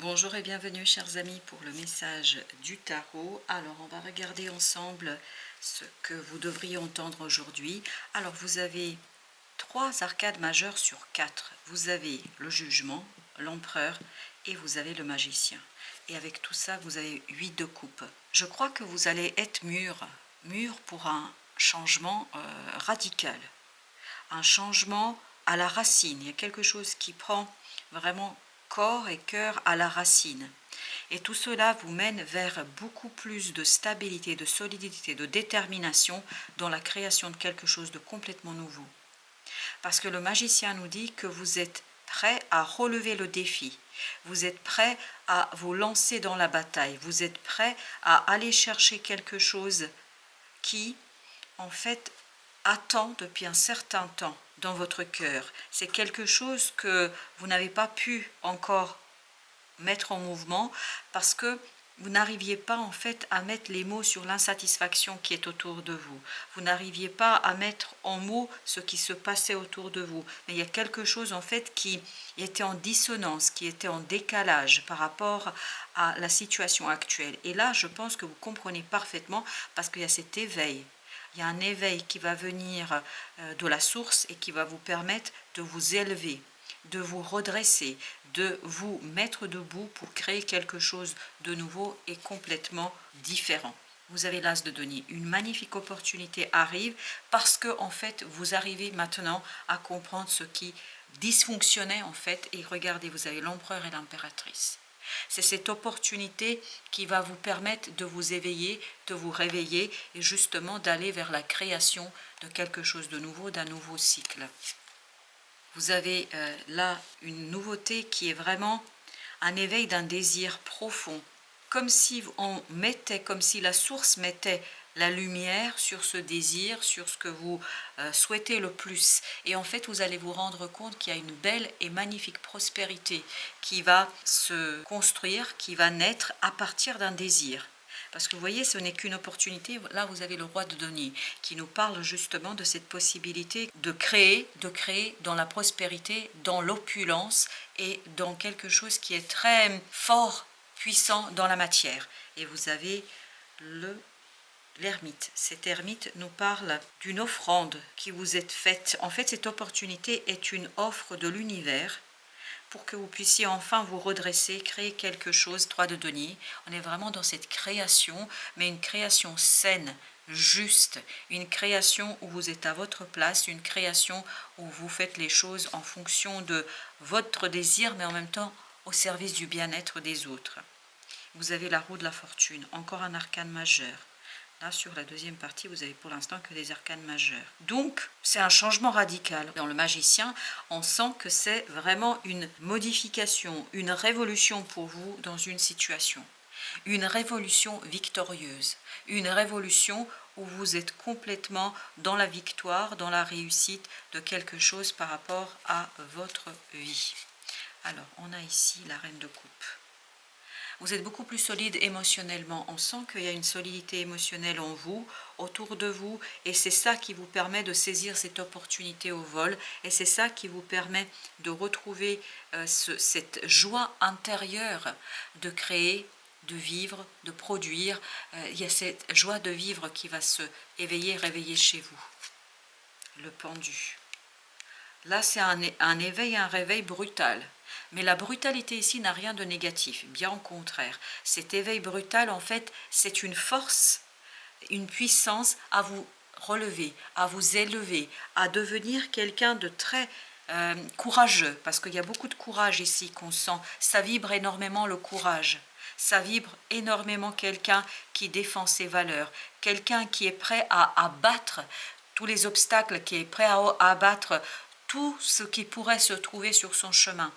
Bonjour et bienvenue chers amis pour le message du tarot. Alors on va regarder ensemble ce que vous devriez entendre aujourd'hui. Alors vous avez 3 arcades majeures sur 4. Vous avez le jugement, l'empereur et vous avez le magicien. Et avec tout ça vous avez 8 de coupe. Je crois que vous allez être mûr pour un changement radical. Un changement à la racine. Il y a quelque chose qui prend vraiment corps et cœur à la racine. Et tout cela vous mène vers beaucoup plus de stabilité, de solidité, de détermination dans la création de quelque chose de complètement nouveau. Parce que le magicien nous dit que vous êtes prêt à relever le défi. Vous êtes prêt à vous lancer dans la bataille. Vous êtes prêt à aller chercher quelque chose qui, en fait, attend depuis un certain temps dans votre cœur. C'est quelque chose que vous n'avez pas pu encore mettre en mouvement parce que vous n'arriviez pas en fait à mettre les mots sur l'insatisfaction qui est autour de vous. Vous n'arriviez pas à mettre en mots ce qui se passait autour de vous. Mais il y a quelque chose en fait qui était en dissonance, qui était en décalage par rapport à la situation actuelle. Et là, je pense que vous comprenez parfaitement parce qu'il y a cet éveil. Il y a un éveil qui va venir de la source et qui va vous permettre de vous élever, de vous redresser, de vous mettre debout pour créer quelque chose de nouveau et complètement différent. Vous avez l'as de denier. Une magnifique opportunité arrive parce que en fait, vous arrivez maintenant à comprendre ce qui dysfonctionnait en fait. Et regardez, vous avez l'empereur et l'impératrice. C'est cette opportunité qui va vous permettre de vous éveiller, de vous réveiller et justement d'aller vers la création de quelque chose de nouveau, d'un nouveau cycle. Vous avez là une nouveauté qui est vraiment un éveil d'un désir profond, comme si on mettait, comme si la source mettait la lumière sur ce désir, sur ce que vous souhaitez le plus. Et en fait, vous allez vous rendre compte qu'il y a une belle et magnifique prospérité qui va se construire, qui va naître à partir d'un désir. Parce que vous voyez, ce n'est qu'une opportunité. Là, vous avez le roi de denier qui nous parle justement de cette possibilité de créer dans la prospérité, dans l'opulence et dans quelque chose qui est très fort, puissant dans la matière. Et vous avez l'ermite. Cet ermite nous parle d'une offrande qui vous est faite. En fait, cette opportunité est une offre de l'univers pour que vous puissiez enfin vous redresser, créer quelque chose. 3 de denier. On est vraiment dans cette création, mais une création saine, juste, une création où vous êtes à votre place, une création où vous faites les choses en fonction de votre désir, mais en même temps au service du bien-être des autres. Vous avez la roue de la fortune, encore un arcane majeur. Là, sur la deuxième partie, vous avez pour l'instant que des arcanes majeures. Donc, c'est un changement radical. Dans le magicien, on sent que c'est vraiment une modification, une révolution pour vous dans une situation. Une révolution victorieuse. Une révolution où vous êtes complètement dans la victoire, dans la réussite de quelque chose par rapport à votre vie. Alors, on a ici la reine de coupe. Vous êtes beaucoup plus solide émotionnellement. On sent qu'il y a une solidité émotionnelle en vous, autour de vous, et c'est ça qui vous permet de saisir cette opportunité au vol, et c'est ça qui vous permet de retrouver cette joie intérieure de créer, de vivre, de produire. Il y a cette joie de vivre qui va se éveiller, réveiller chez vous. Le pendu. Là, c'est un éveil, un réveil brutal. Mais la brutalité ici n'a rien de négatif, bien au contraire. Cet éveil brutal, en fait, c'est une force, une puissance à vous relever, à vous élever, à devenir quelqu'un de très courageux, parce qu'il y a beaucoup de courage ici qu'on sent. Ça vibre énormément le courage. Ça vibre énormément quelqu'un qui défend ses valeurs, quelqu'un qui est prêt à abattre tous les obstacles, qui est prêt à abattre tout ce qui pourrait se trouver sur son chemin.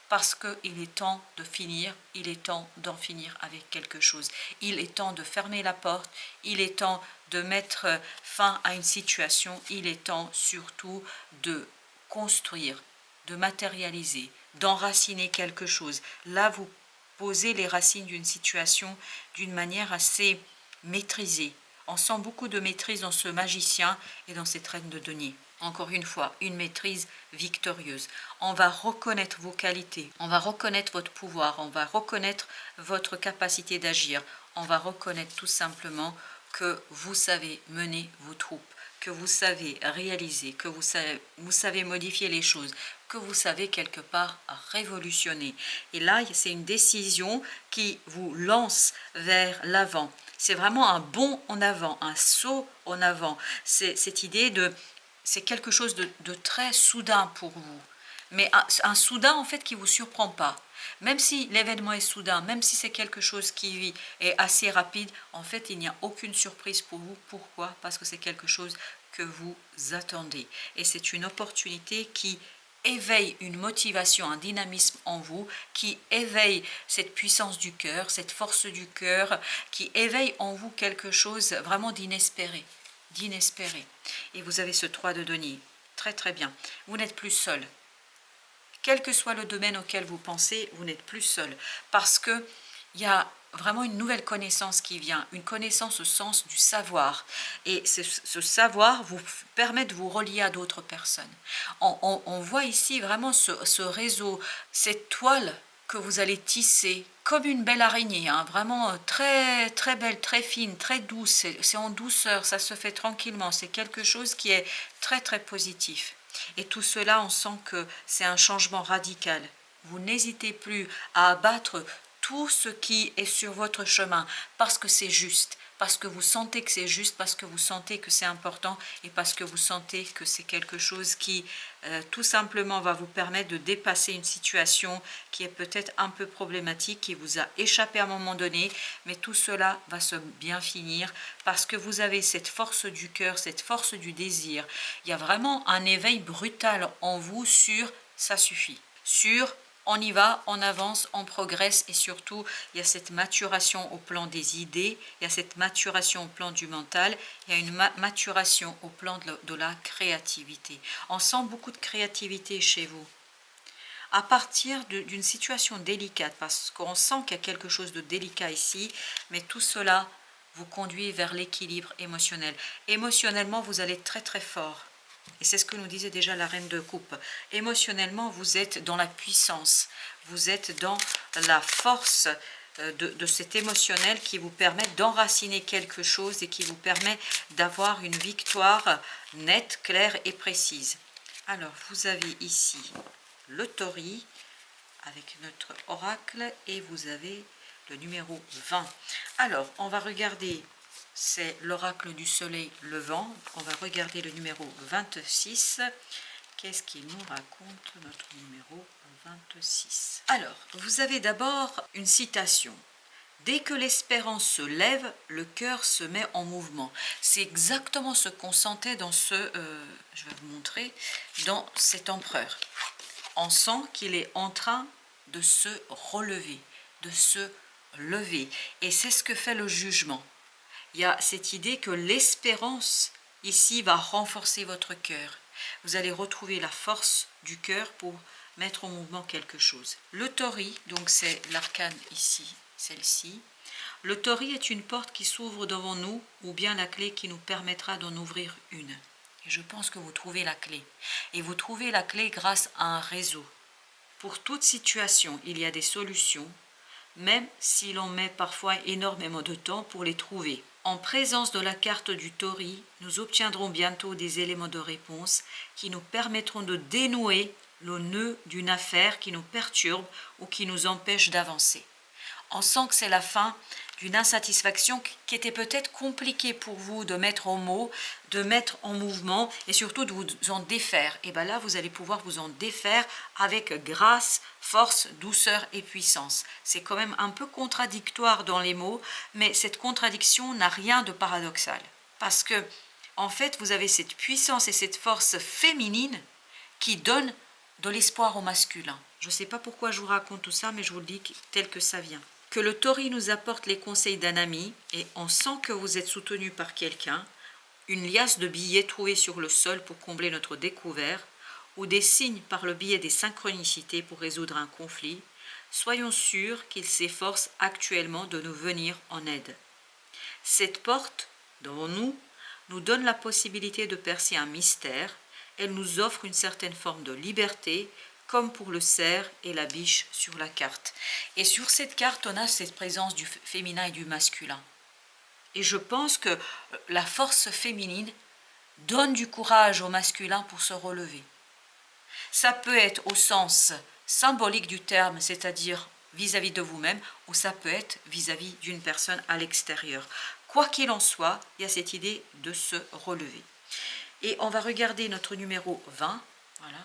Parce qu'il est temps de finir, il est temps d'en finir avec quelque chose. Il est temps de fermer la porte, il est temps de mettre fin à une situation, il est temps surtout de construire, de matérialiser, d'enraciner quelque chose. Là, vous posez les racines d'une situation d'une manière assez maîtrisée. On sent beaucoup de maîtrise dans ce magicien et dans cette reine de denier. Encore une fois, une maîtrise victorieuse. On va reconnaître vos qualités, on va reconnaître votre pouvoir, on va reconnaître votre capacité d'agir. On va reconnaître tout simplement que vous savez mener vos troupes, que vous savez réaliser, que vous savez modifier les choses, que vous savez quelque part révolutionner. Et là, c'est une décision qui vous lance vers l'avant. C'est vraiment un bond en avant, un saut en avant. C'est cette idée de... C'est quelque chose de très soudain pour vous. Mais un soudain, en fait, qui ne vous surprend pas. Même si l'événement est soudain, même si c'est quelque chose qui est assez rapide, en fait, il n'y a aucune surprise pour vous. Pourquoi? Parce que c'est quelque chose que vous attendez. Et c'est une opportunité qui éveille une motivation, un dynamisme en vous, qui éveille cette puissance du cœur, cette force du cœur, qui éveille en vous quelque chose vraiment d'inespéré. Et vous avez ce 3 de denier. Très très bien. Vous n'êtes plus seul. Quel que soit le domaine auquel vous pensez, vous n'êtes plus seul. Parce qu'il y a vraiment une nouvelle connaissance qui vient, une connaissance au sens du savoir. Et ce savoir vous permet de vous relier à d'autres personnes. On voit ici vraiment ce réseau, cette toile que vous allez tisser comme une belle araignée, hein, vraiment très très belle, très fine, très douce, c'est en douceur, ça se fait tranquillement, c'est quelque chose qui est très très positif. Et tout cela, on sent que c'est un changement radical. Vous n'hésitez plus à abattre tout ce qui est sur votre chemin parce que c'est juste, parce que vous sentez que c'est juste, parce que vous sentez que c'est important et parce que vous sentez que c'est quelque chose qui tout simplement va vous permettre de dépasser une situation qui est peut-être un peu problématique, qui vous a échappé à un moment donné, mais tout cela va se bien finir parce que vous avez cette force du cœur, cette force du désir. Il y a vraiment un éveil brutal en vous sur « ça suffit », sur on y va, on avance, on progresse et surtout, il y a cette maturation au plan des idées, il y a cette maturation au plan du mental, il y a une maturation au plan de la créativité. On sent beaucoup de créativité chez vous. À partir d'une situation délicate, parce qu'on sent qu'il y a quelque chose de délicat ici, mais tout cela vous conduit vers l'équilibre émotionnel. Émotionnellement, vous allez très très fort. Et c'est ce que nous disait déjà la reine de coupe. Émotionnellement, vous êtes dans la puissance, vous êtes dans la force de cet émotionnel qui vous permet d'enraciner quelque chose et qui vous permet d'avoir une victoire nette, claire et précise. Alors, vous avez ici le tori avec notre oracle et vous avez le numéro 20. Alors, on va regarder... C'est l'oracle du soleil levant. On va regarder le numéro 26. Qu'est-ce qu'il nous raconte, notre numéro 26? Alors, vous avez d'abord une citation. Dès que l'espérance se lève, le cœur se met en mouvement. C'est exactement ce qu'on sentait dans je vais vous montrer, dans cet empereur. On sent qu'il est en train de se relever, de se lever. Et c'est ce que fait le jugement. Il y a cette idée que l'espérance, ici, va renforcer votre cœur. Vous allez retrouver la force du cœur pour mettre en mouvement quelque chose. Le tori, donc c'est l'arcane ici, celle-ci. Le tori est une porte qui s'ouvre devant nous, ou bien la clé qui nous permettra d'en ouvrir une. Et je pense que vous trouvez la clé. Et vous trouvez la clé grâce à un réseau. Pour toute situation, il y a des solutions, même si l'on met parfois énormément de temps pour les trouver. En présence de la carte du tori, nous obtiendrons bientôt des éléments de réponse qui nous permettront de dénouer le nœud d'une affaire qui nous perturbe ou qui nous empêche d'avancer. On sent que c'est la fin d'une insatisfaction qui était peut-être compliquée pour vous de mettre en mots, de mettre en mouvement et surtout de vous en défaire. Et bien là, vous allez pouvoir vous en défaire avec grâce, force, douceur et puissance. C'est quand même un peu contradictoire dans les mots, mais cette contradiction n'a rien de paradoxal. Parce que, en fait, vous avez cette puissance et cette force féminine qui donne de l'espoir au masculin. Je ne sais pas pourquoi je vous raconte tout ça, mais je vous le dis tel que ça vient. Que le tori nous apporte les conseils d'un ami et on sent que vous êtes soutenu par quelqu'un, une liasse de billets trouvés sur le sol pour combler notre découvert, ou des signes par le biais des synchronicités pour résoudre un conflit, soyons sûrs qu'il s'efforce actuellement de nous venir en aide. Cette porte, devant nous, nous donne la possibilité de percer un mystère elle nous offre une certaine forme de liberté, comme pour le cerf et la biche sur la carte. Et sur cette carte, on a cette présence du féminin et du masculin. Et je pense que la force féminine donne du courage au masculin pour se relever. Ça peut être au sens symbolique du terme, c'est-à-dire vis-à-vis de vous-même, ou ça peut être vis-à-vis d'une personne à l'extérieur. Quoi qu'il en soit, il y a cette idée de se relever. Et on va regarder notre numéro 20. Voilà,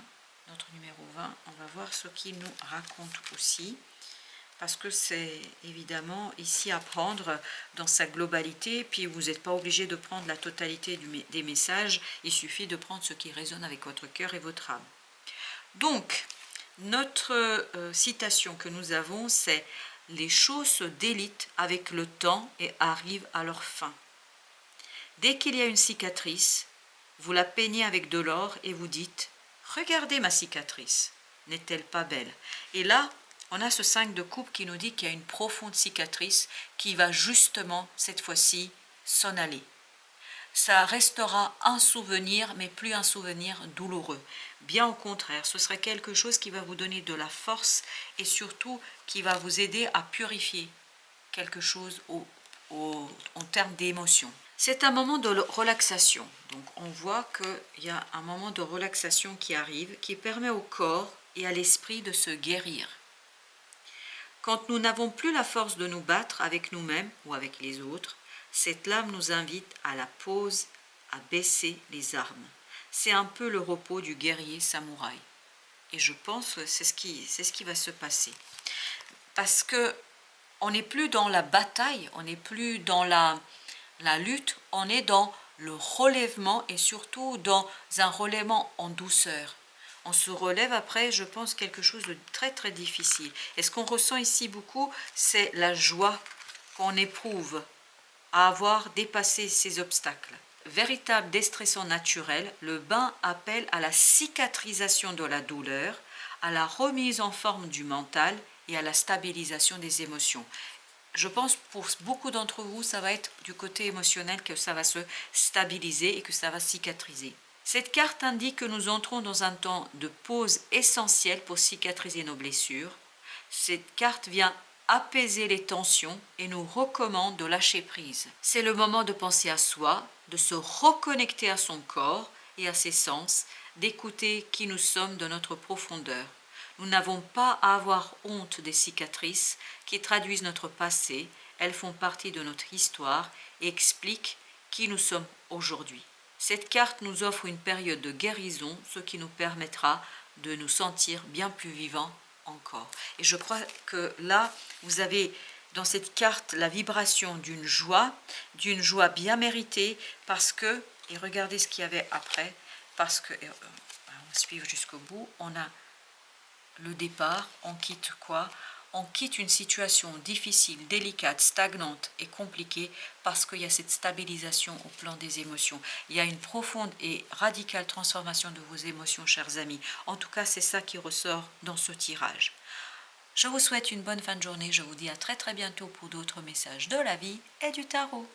notre numéro 20. On va voir ce qu'il nous raconte aussi. Parce que c'est évidemment ici à prendre dans sa globalité. Puis vous n'êtes pas obligé de prendre la totalité des messages. Il suffit de prendre ce qui résonne avec votre cœur et votre âme. Donc, notre citation que nous avons, c'est « Les choses se délitent avec le temps et arrivent à leur fin. Dès qu'il y a une cicatrice, vous la peignez avec de l'or et vous dites « Regardez ma cicatrice, n'est-elle pas belle ?» Et là, on a ce 5 de coupe qui nous dit qu'il y a une profonde cicatrice qui va justement, cette fois-ci, s'en aller. Ça restera un souvenir, mais plus un souvenir douloureux. Bien au contraire, ce serait quelque chose qui va vous donner de la force et surtout qui va vous aider à purifier quelque chose en termes d'émotion. C'est un moment de relaxation. Donc on voit qu'il y a un moment de relaxation qui arrive, qui permet au corps et à l'esprit de se guérir. Quand nous n'avons plus la force de nous battre avec nous-mêmes ou avec les autres, cette lame nous invite à la pause, à baisser les armes. C'est un peu le repos du guerrier samouraï. Et je pense que c'est ce qui va se passer. Parce que on n'est plus dans la bataille, on n'est plus dans la lutte, on est dans le relèvement et surtout dans un relèvement en douceur. On se relève après, je pense, quelque chose de très très difficile. Et ce qu'on ressent ici beaucoup, c'est la joie qu'on éprouve à avoir dépassé ces obstacles. Véritable déstressant naturel, le bain appelle à la cicatrisation de la douleur, à la remise en forme du mental et à la stabilisation des émotions. Je pense pour beaucoup d'entre vous, ça va être du côté émotionnel que ça va se stabiliser et que ça va cicatriser. Cette carte indique que nous entrons dans un temps de pause essentiel pour cicatriser nos blessures. Cette carte vient apaiser les tensions et nous recommande de lâcher prise. C'est le moment de penser à soi, de se reconnecter à son corps et à ses sens, d'écouter qui nous sommes de notre profondeur. Nous n'avons pas à avoir honte des cicatrices qui traduisent notre passé, elles font partie de notre histoire et expliquent qui nous sommes aujourd'hui. Cette carte nous offre une période de guérison, ce qui nous permettra de nous sentir bien plus vivants encore. Et je crois que là, vous avez dans cette carte la vibration d'une joie bien méritée, parce que, et regardez ce qu'il y avait après, parce que, on va suivre jusqu'au bout, on a le départ, on quitte quoi? On quitte une situation difficile, délicate, stagnante et compliquée parce qu'il y a cette stabilisation au plan des émotions. Il y a une profonde et radicale transformation de vos émotions, chers amis. En tout cas, c'est ça qui ressort dans ce tirage. Je vous souhaite une bonne fin de journée. Je vous dis à très très bientôt pour d'autres messages de la vie et du tarot.